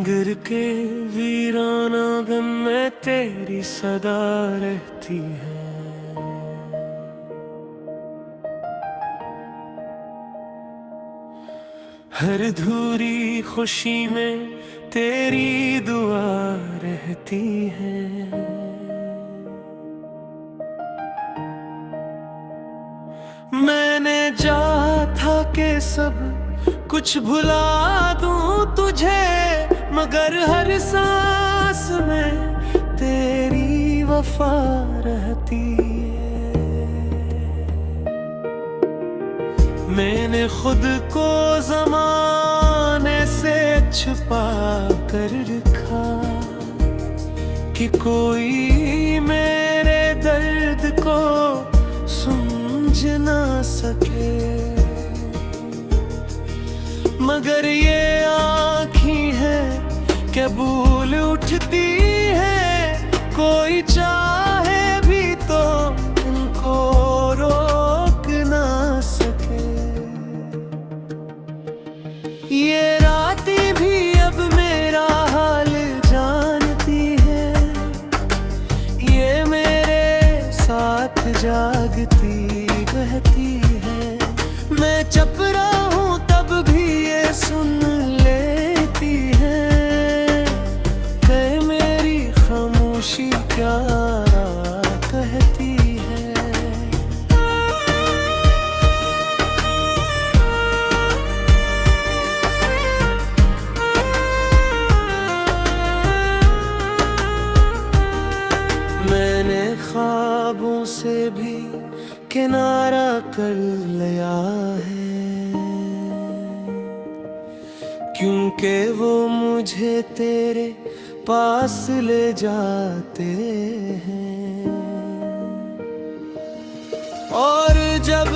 गिर के वीराना गम में तेरी सदा रहती है। हर धूरी खुशी में तेरी दुआ रहती है। मैंने चाहा था कि सब कुछ भुला दूं तुझे, मगर हर सांस में तेरी वफा रहती है। मैंने खुद को ज़माने से छुपा कर रखा कि कोई मेरे दर्द को समझ ना सके, मगर ये आँखें हैं क्या भूल उठती है। कोई चाहे भी तो इनको रोक ना सके। ये रातें भी अब मेरा हाल जानती है, ये मेरे साथ जागती रहती है। मैं चुप रहूं तब भी ये सुन लेती है कि मेरी खामोशी क्या कहती है। मैंने ख्वाबों से भी किनारा कर लिया है, क्योंकि वो मुझे तेरे पास ले जाते हैं। और जब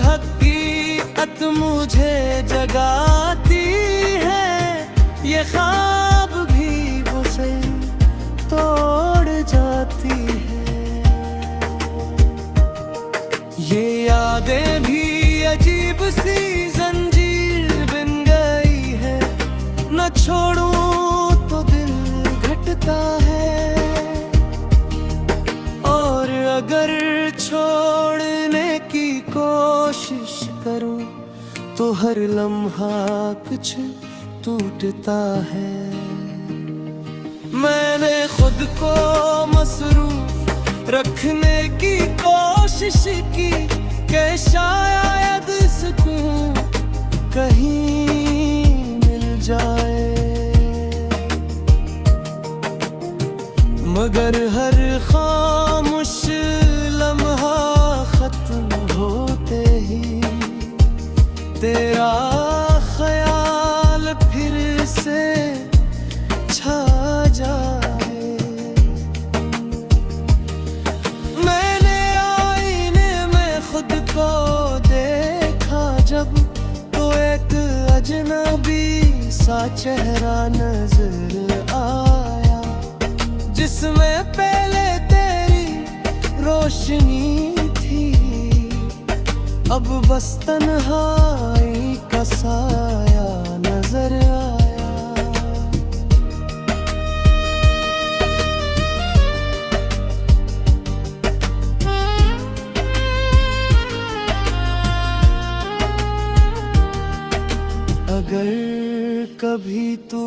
हकीकत मुझे जगाती है, ये ख्वाब भी उसे तोड़ जाती है। ये यादें भी अजीब सी जंजीर बन गई है, न छोड़ूं तो दिल घटता है, और अगर छोड़ने की कोशिश करूं तो हर लम्हा कुछ टूटता है। मैंने खुद को मसरूफ रखने की कोशिश की कि शायद सुकून कहीं मिल जाए, मगर हर खामोश लम्हा खत्म होते ही तेरा ख्याल फिर से छा जाए। मैंने आईने में खुद को देखा जब, तो एक अजनबी सा चेहरा नजर आया, जिसमें पहले तेरी रोशनी थी, अब बस तन्हाई का साया नजर आया। अगर कभी तू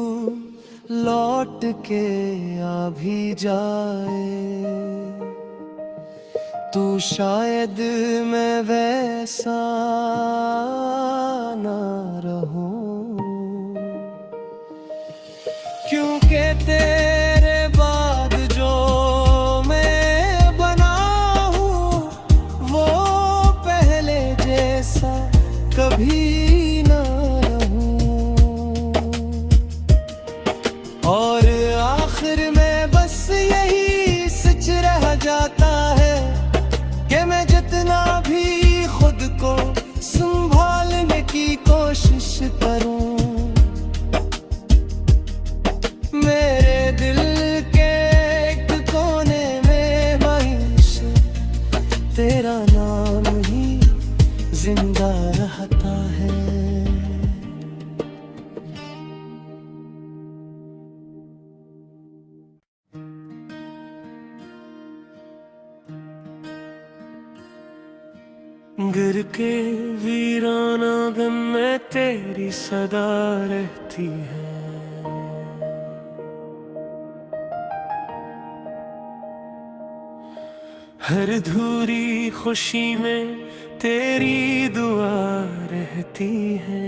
लौट के आ भी जाए, तो शायद मैं वैसा ना रहूं, क्योंकि तेरे बाद जो मैं बना हूँ वो पहले जैसा कभी ना रहूं। और आखिर में बस यही सच रह जाता है कि मैं जितना भी खुद को संभालने की कोशिश करूं, मेरे दिल के एक कोने में वहीं से तेरा नाम ही जिंदा रहता है। लंगर के वीराना गम में तेरी सदा रहती है। हर अधूरी खुशी में तेरी दुआ रहती है।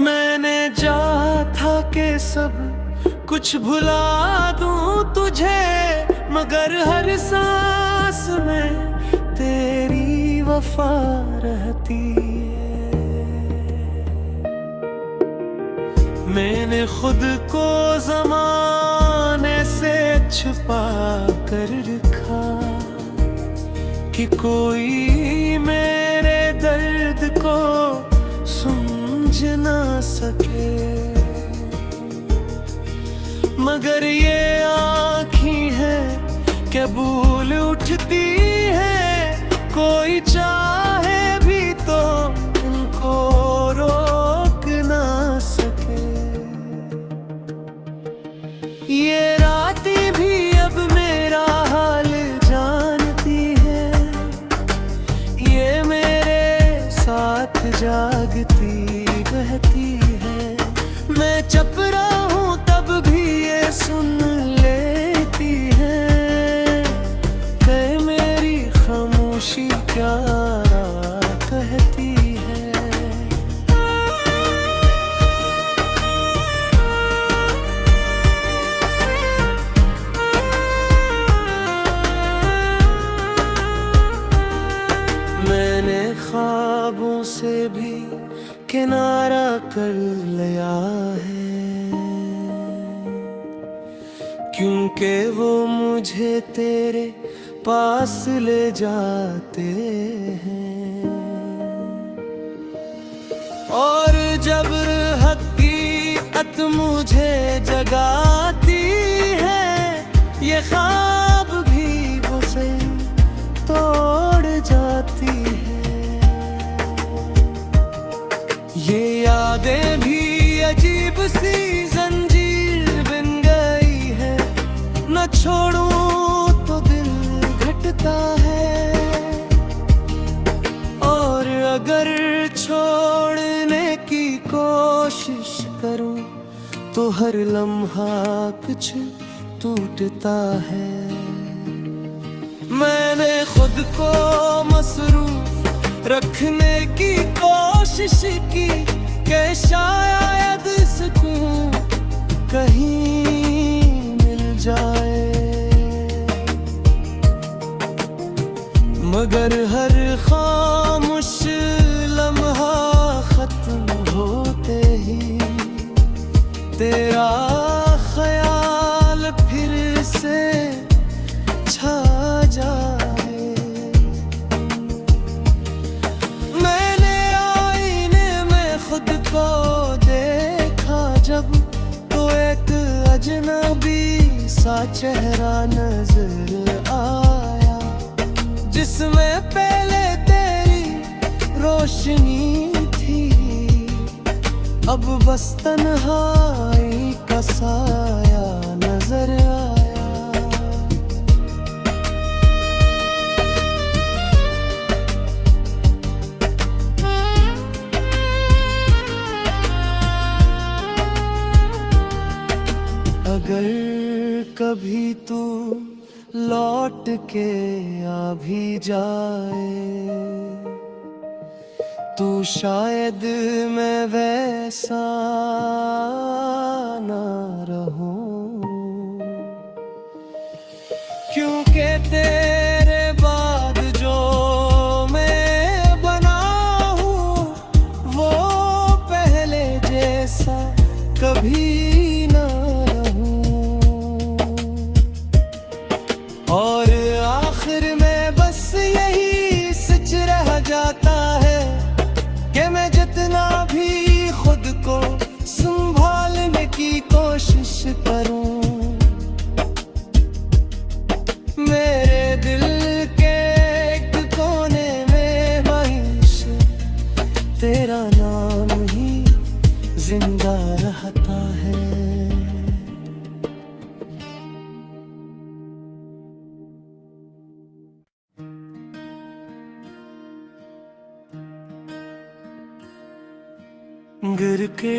मैंने चाहा था कि सब कुछ भुला दूं तुझे, मगर हर सांस में तेरी वफा रहती है। मैंने खुद को ज़माने से छुपा कर रखा कि कोई मेरे दर्द को समझ ना सके, मगर ये आँखें हैं क्या भूल उठती है, कोई चाहे भी तो इनको रोक ना सके। ये रातें भी अब मेरा हाल जानती है, ये मेरे साथ जागती बहती है। मैं चुप रहूं तब भी ये सुन लेती है, कहे मेरी खामोशी क्या कहती है। मैंने ख्वाबों से भी किनारा कर लिया है, क्योंकि वो मुझे तेरे पास ले जाते हैं। और जब हकीकत मुझे जगाती है, ये ख्वाब भी उसे तोड़ जाती है। ये यादें भी अजीब सी जंजीर बन गई है, न छोड़ूं तो दिल घटता है, और अगर छोड़ने की कोशिश करूं तो हर लम्हा कुछ टूटता है। मैंने खुद को मसरूफ रखने की कोशिश की कि शायद सुकून कहीं मिल जाए, मगर हर खामोश लम्हा खत्म होते ही तेरा ख्याल फिर से छा जाए। मैंने आईने में खुद को देखा जब, तो एक अजनबी सा चेहरा नजर आया, जिसमें पहले तेरी रोशनी थी, अब बस तन्हाई का साया नजर आया। अगर कभी तू लौट के आ भी जाए, तू शायद मैं वैसा ना रहूं, क्योंकि तेरे बाद जो मैं बना हूँ वो पहले जैसा कभी ना रहूं। और आखिर में बस यही सच रह जाता है कि मैं जितना भी खुद को संभालने की कोशिश करूं, मेरे दिल गिर के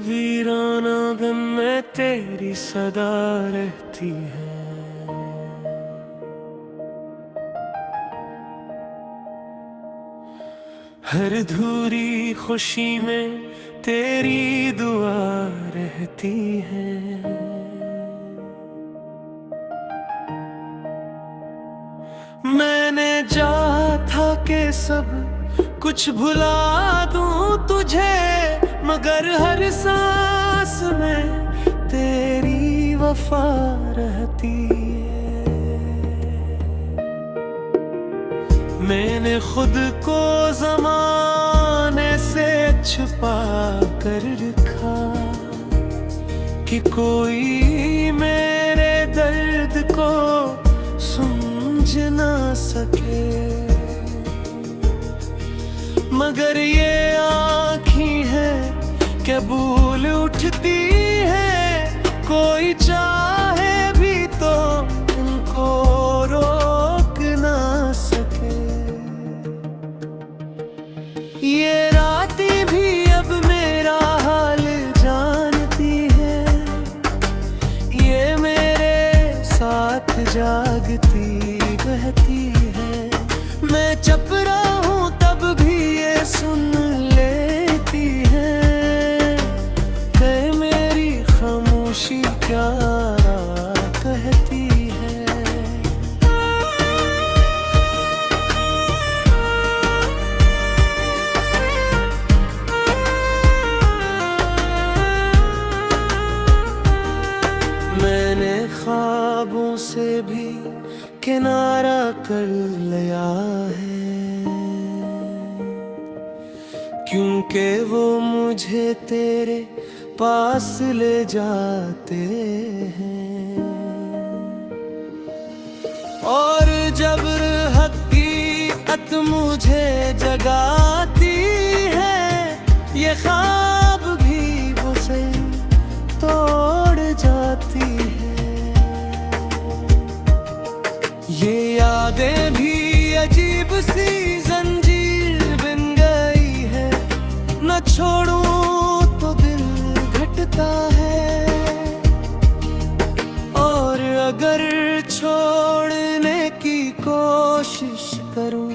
वीराना गम में तेरी सदा रहती है। हर अधूरी खुशी में तेरी दुआ रहती है। मैंने चाहा था कि सब कुछ भुला दूं तुझे, मगर हर सांस में तेरी वफा रहती है। मैंने खुद को ज़माने से छुपा कर रखा कि कोई मेरे दर्द को समझ ना सके, मगर ये आँखें हैं क्या भूल उठती है, कोई चाहे भी तो इनको रोक ना सके। ये रातें भी अब मेरा हाल जानती है, ये मेरे साथ जागती बहती है। मैं चुप रहूं तब भी ये सुन लेती है, कहे मेरी खामोशी क्या कहती है। मैंने ख्वाबों से भी किनारा कर लिया है, क्योंकि वो मुझे तेरे पास ले जाते हैं। और जब हकीकत मुझे जगाती है, ये ख्वाब भी उसे तोड़ जाती है। ये यादें भी अजीब सी जंजीर बन गई है, न छोड़ूं तो दिल घटता है, और अगर छोड़ने की कोशिश करूं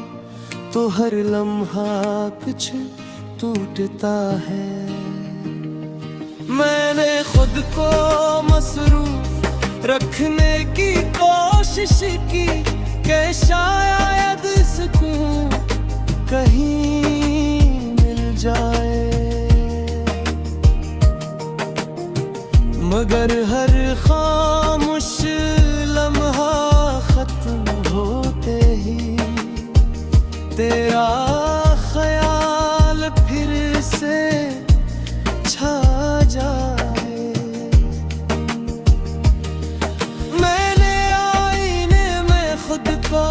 तो हर लम्हा कुछ टूटता है। मैंने खुद को मसरूफ रखने की कोशिश की कि शायद सुकून कहीं मिल जाए, मगर हर खामोश लम्हा खत्म होते ही तेरा ख्याल फिर से छा जाए। मैंने आईने में खुद को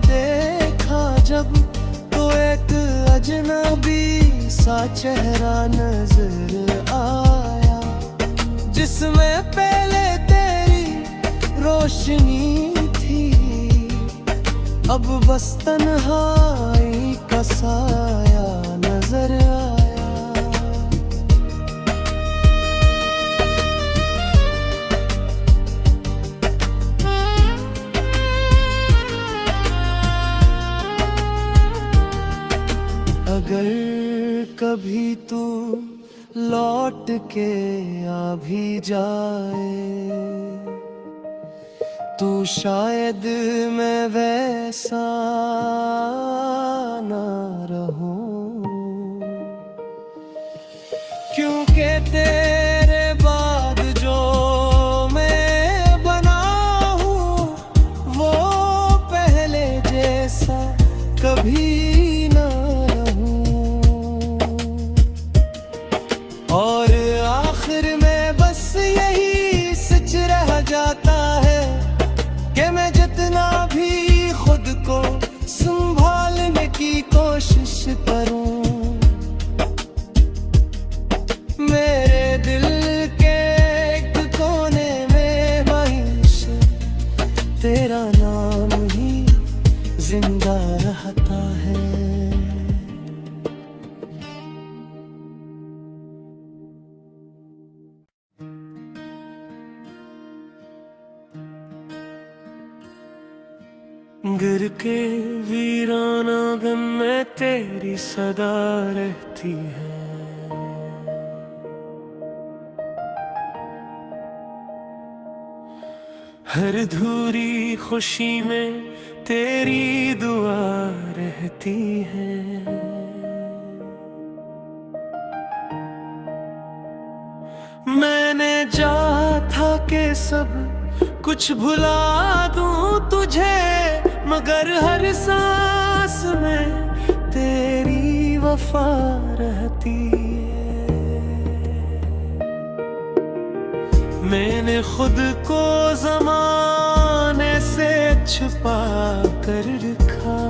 देखा जब, तो एक अजनबी सा चेहरा नजर आया, जिसमें पहले तेरी रोशनी थी, अब बस तन्हाई का साया नजर आया। अगर कभी तू लौट के आ भी जाए, तो शायद मैं वैसा ना रहूं, क्योंकि तेरे बाद जो मैं बना हूँ वो पहले जैसा कभी ना रहूं। और आखिर में बस यही सच रह जाता है कि मैं जितना भी खुद को संभालने की कोशिश करूं, मेरे दिल के एक कोने में वहीं से तेरा नाम ही जिंदा रहता है। गिर के वीराना गम में तेरी सदा रहती है। हर अधूरी खुशी में तेरी दुआ रहती है। मैंने चाहा था कि सब कुछ भुला दूं तुझे, मगर हर सांस में तेरी वफा रहती है। मैंने खुद को ज़माने से छुपा कर रखा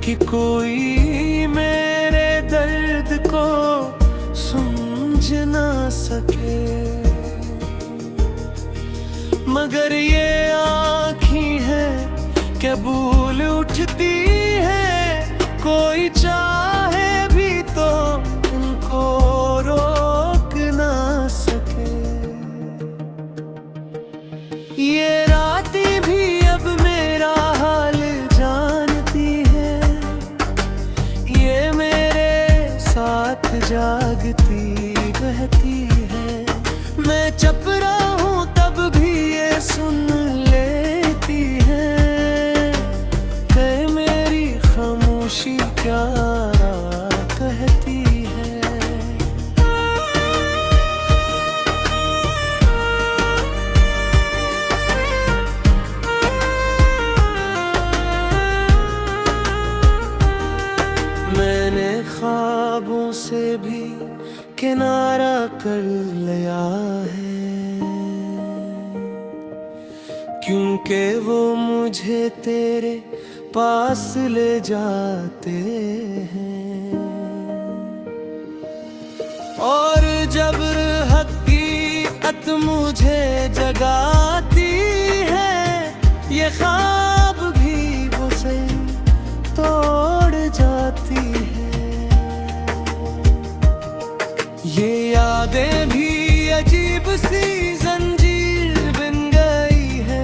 कि कोई मेरे दर्द को समझ ना सके, मगर ये आँखें हैं क्या भूल उठती है। कोई चाहे भी तो इनको रोक ना सके। ये रातें भी अब मेरा हाल जानती है, ये मेरे साथ जागती रहती है। मैं चुप रहूं तब भी ये सुन लेती है कि मेरी खामोशी क्या कहती है। मैंने ख्वाबों से भी किनारा कर लिया है, क्योंकि वो मुझे तेरे पास ले जाते हैं। और जब हकीकत मुझे जगाती है, ये ख्वाब भी वो सही तोड़ जाती है। ये यादें भी अजीब सी जंजीर बन गई है,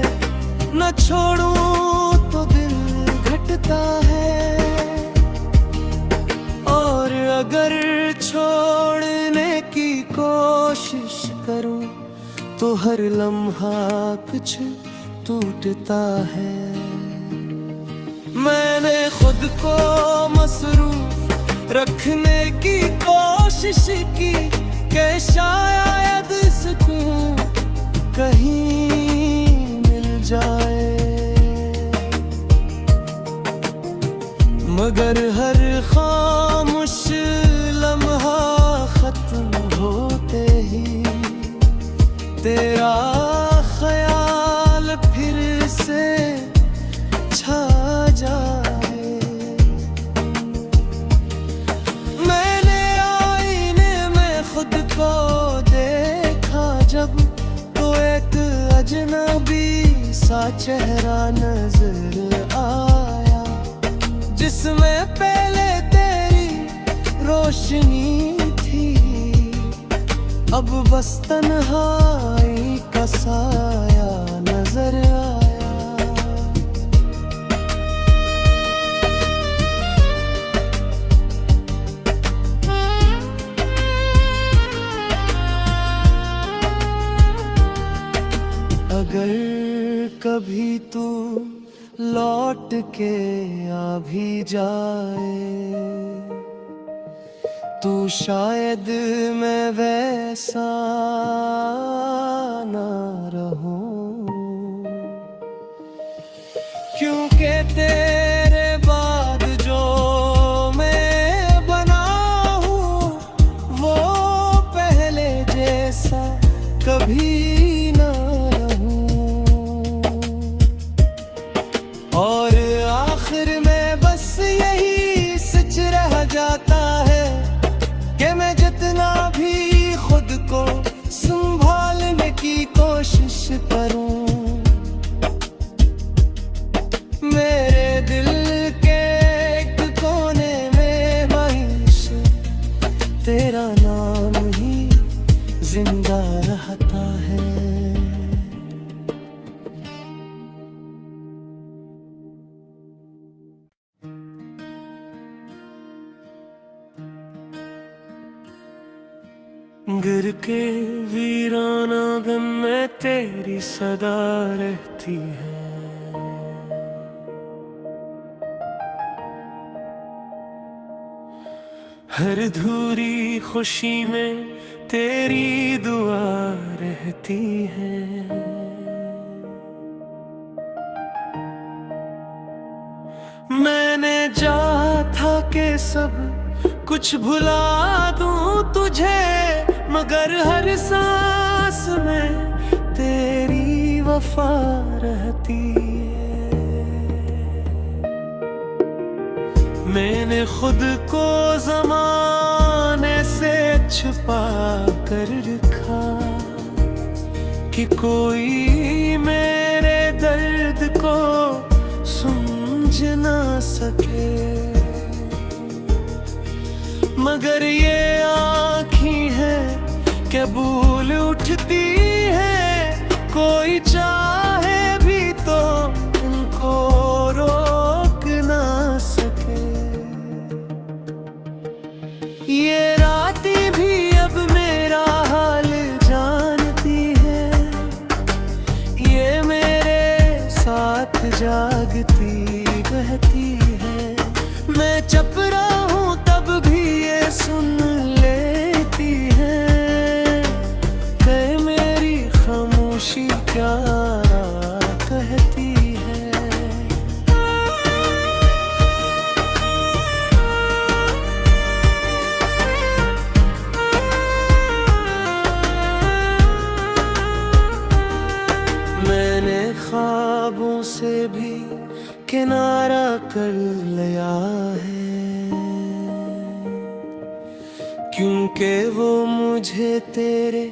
न छोड़ूं तो दिल घटता है। और अगर छोड़ने की कोशिश करूं तो हर लम्हा कुछ टूटता है। मैंने खुद को मसरूफ रखने की कोशिश की कि शायद सुकून कहीं मिल जाए, मगर हर खामोश लम्हा खत्म होते ही तेरा ख्याल फिर से छा जाए। मैंने आईने में खुद को देखा जब, तो एक अजनबी सा चेहरा नजर आया, जिसमें पहले तेरी रोशनी थी, अब बस तन्हाई का साया नजर आया। अगर कभी तू लौट के आ भी जाए, तू शायद मैं वैसा ना रहूं, क्योंकि तेरे बाद जो मैं बना हूँ वो पहले जैसा कभी ना रहूं। और आखिर में बस यही सच रह जाता है कि मैं जितना भी खुद को संभालने की कोशिश करूं, मेरे दिल के एक कोने में वहीं से तेरा नाम ही जिंदा रहता है। गिर के वीराना गम में तेरी सदा रहती है। हर अधूरी खुशी में तेरी दुआ रहती है। मैंने चाहा था कि सब कुछ भुला दूं तुझे, मगर हर सांस में तेरी वफा रहती है। मैंने खुद को ज़माने से छुपा कर रखा कि कोई मेरे दर्द को समझ ना सके, मगर ये आँखें हैं क्या भूल उठती है, कोई चाहे भी तो इनको रोक ना सके। ये रातें भी अब मेरा हाल जानती है, ये मेरे साथ जागती बहती है। मैं चुप रहा हूँ तब भी ये सुन लेती है, कहे मेरी खामोशी क्या कहती है। मैंने ख्वाबों से भी किनारा कर लिया है, क्योंकि वो मुझे तेरे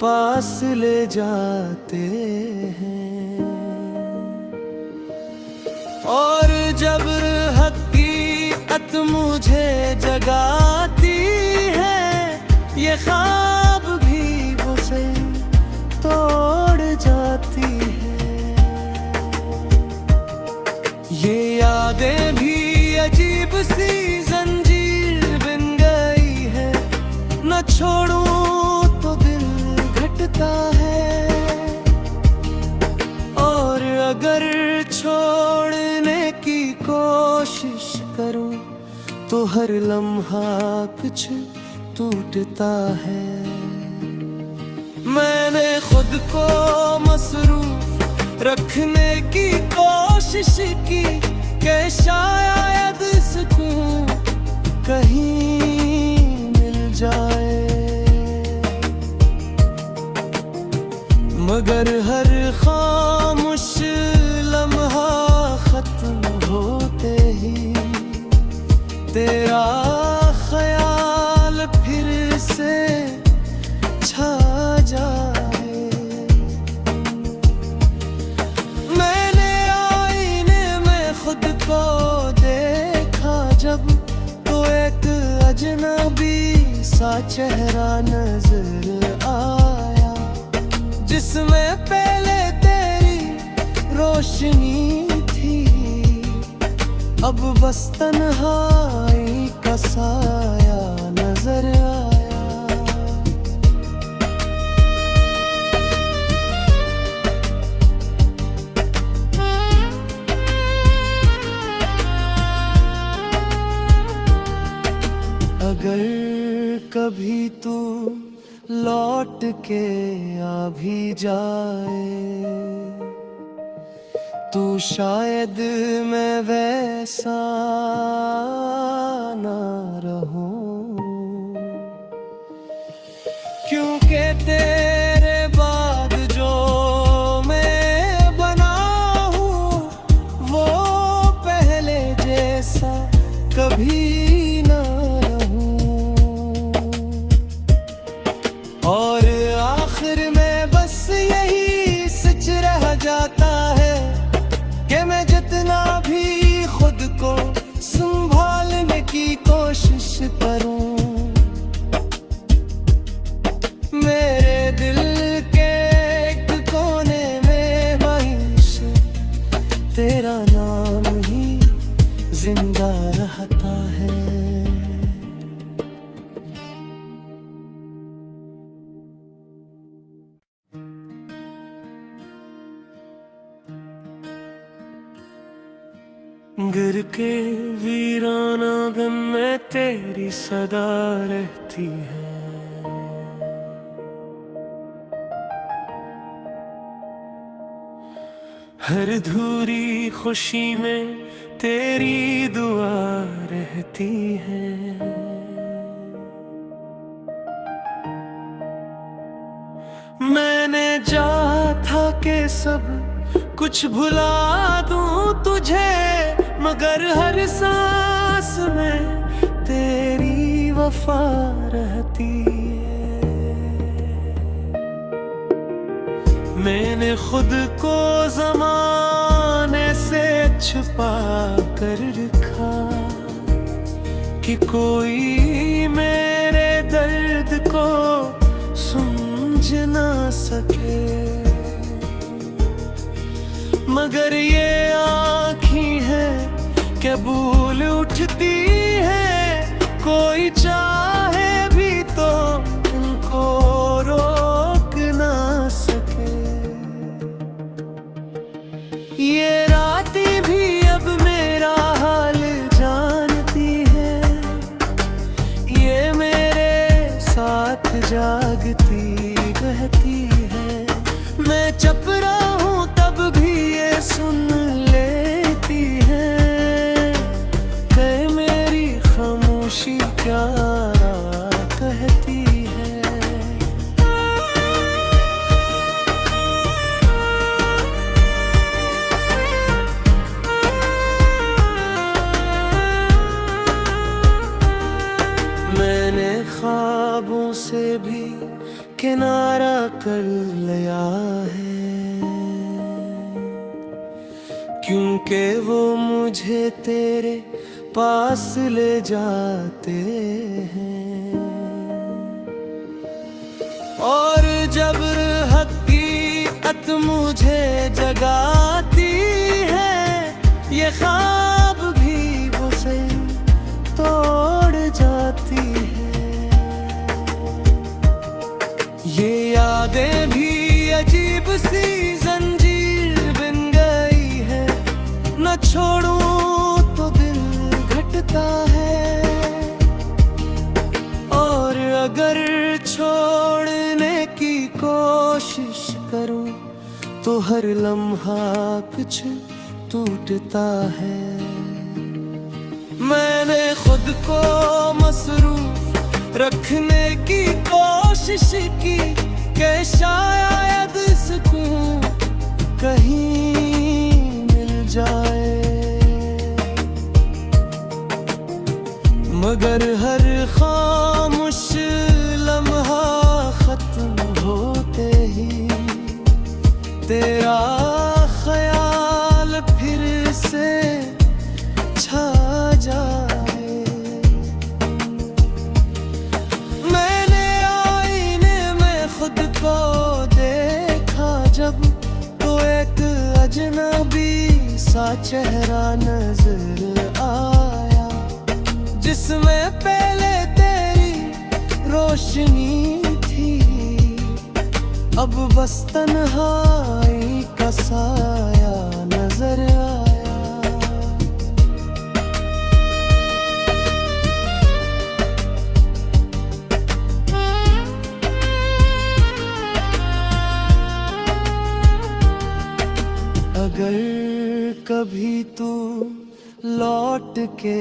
पास ले जाते हैं। और जब हकीकत मुझे जगाती है, ये ख्वाब भी उसे तोड़ जाती है। ये यादें भी अजीब सी जंजीर बन गई है, न छोड़ूं तो दिल घटता है, और अगर छोड़ने की कोशिश करूं तो हर लम्हा कुछ टूटता है। मैंने खुद को मसरूफ रखने की कोशिश की कि शायद सुकून कहीं मिल जाए, मगर हर खामोश लम्हा खत्म होते ही तेरा ख्याल फिर से छा जाए। मैंने आईने में खुद को देखा जब, तो एक अजनबी सा चेहरा नजर आया, जिसमें पहले तेरी रोशनी थी, अब बस तन्हाई का साया नजर आया। अगर कभी तू लौट के आ भी जाए, तो शायद मैं वैसा ना रहूं, क्योंकि तेरे बाद जो मैं बना हूँ वो पहले जैसा कभी ना रहूं। और आखिर में बस यही सच रह जाता है कि मैं जितना भी खुद को संभालने की कोशिश करूं, मेरे दिल के एक कोने में वहीं से तेरा नाम ही जिंदा रहता है। गिर के वीराना गम में तेरी सदा रहती है। हर अधूरी खुशी में तेरी दुआ रहती है। मैंने चाहा था कि सब कुछ भुला दूं तुझे, मगर हर सांस में तेरी वफा रहती है। मैंने खुद को ज़माने से छुपा कर रखा कि कोई मेरे दर्द को समझ ना सके, मगर ये आँखें हैं क्या भूल उठती है, कोई चाहे भी तो इनको रोक ना सके। ये रातें भी अब मेरा हाल जानती है, ये मेरे साथ जागती रहती है। मैं चुप रहूं तब भी ये सुन लेती है, कहे मेरी खामोशी क्या कहती है। मैंने ख्वाबों से भी किनारा कर लिया है, क्योंकि वो मुझे तेरे पास ले जाते हैं। और जब हकीकत मुझे जगाती है, ये ख्वाब भी उसे तोड़ जाती है। ये यादें भी अजीब सी जंजीर बन गई है, न छोड़ूं तो दिल घटता है, और अगर छोड़ने की कोशिश करूं तो हर लम्हा कुछ टूटता है। मैंने खुद को मसरूफ रखने की कोशिश की कि शायद सुकून कहीं मिल जाए, मगर हर खामोश लम्हा खत्म होते ही तेरा ख्याल फिर से छा जाए। मैंने आईने में खुद को देखा जब, तो एक अजनबी सा चेहरा नजर आया, जिसमें पहले तेरी रोशनी थी, अब बस तन्हाई का साया नजर आया। अगर कभी तू लौट के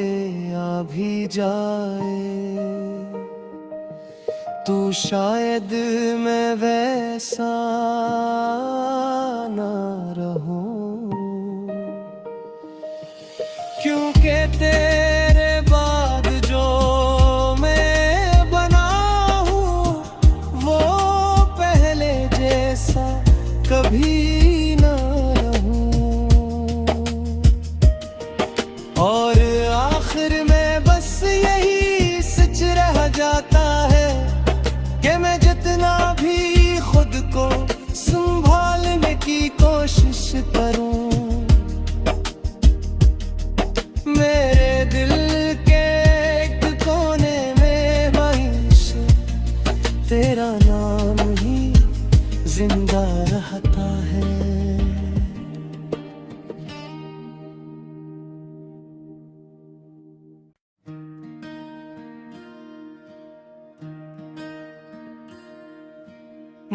आ भी जाए, तो शायद मैं वैसा ना रहूं, क्योंकि तेरे बाद जो मैं बना हूँ वो पहले जैसा कभी ना रहूं। और आखिर में बस यही सच रह जाता है कि मैं जितना भी खुद को संभालने की कोशिश करूं, मेरे दिल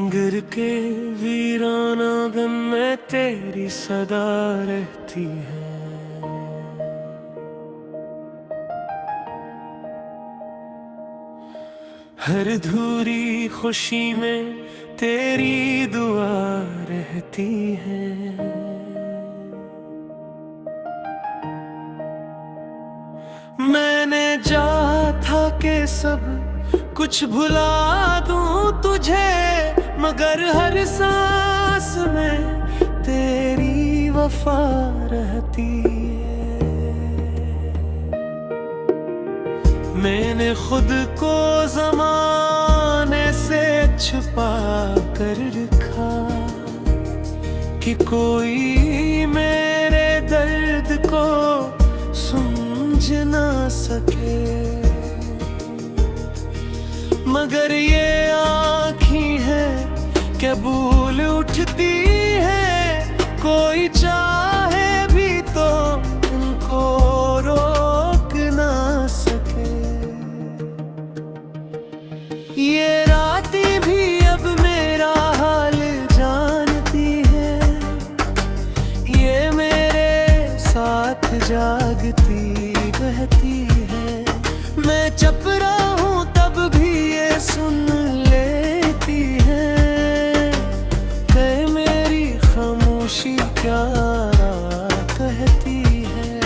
गिर के वीराना गम में तेरी सदा रहती है। हर अधूरी खुशी में तेरी दुआ रहती है। मैंने चाहा था कि सब कुछ भुला दूं तुझे, मगर हर सांस में तेरी वफा रहती है। मैंने खुद को ज़माने से छुपा कर रखा कि कोई मेरे दर्द को समझ ना सके, मगर ये आँखें हैं क्या भूल उठती है, कोई चाहे भी तो इनको रोक ना सके। ये रातें भी अब मेरा हाल जानती है, ये मेरे साथ जागती बहती है। मैं चुप रहा हूँ तब भी ये सुन लेती है, कहे मेरी खामोशी क्या कहती है।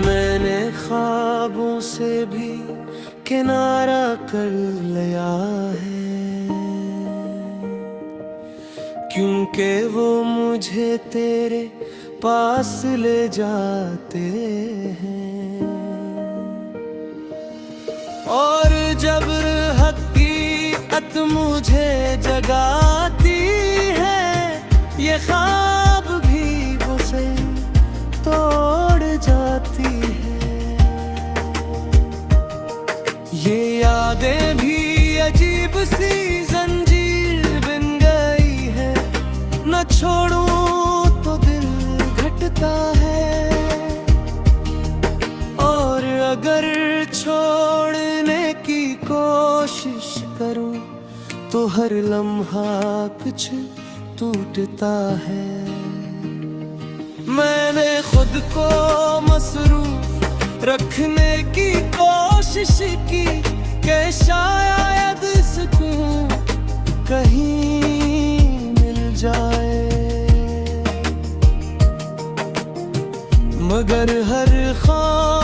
मैंने ख्वाबों से भी किनारा कर लिया है, क्योंकि वो मुझे तेरे पास ले जाते हैं। और जब हकीकत मुझे जगाती है, ये ख्वाब भी उसे तोड़ जाती है। ये यादें भी अजीब सी जंजीर बन गई है, न छोड़ूं तो दिल घटता है, और अगर छोड़ने की कोशिश करूं तो हर लम्हा कुछ टूटता है। मैंने खुद को मसरूफ रखने की कोशिश की कि शायद सुकून कहीं मिल जाए, मगर हर ख्वाब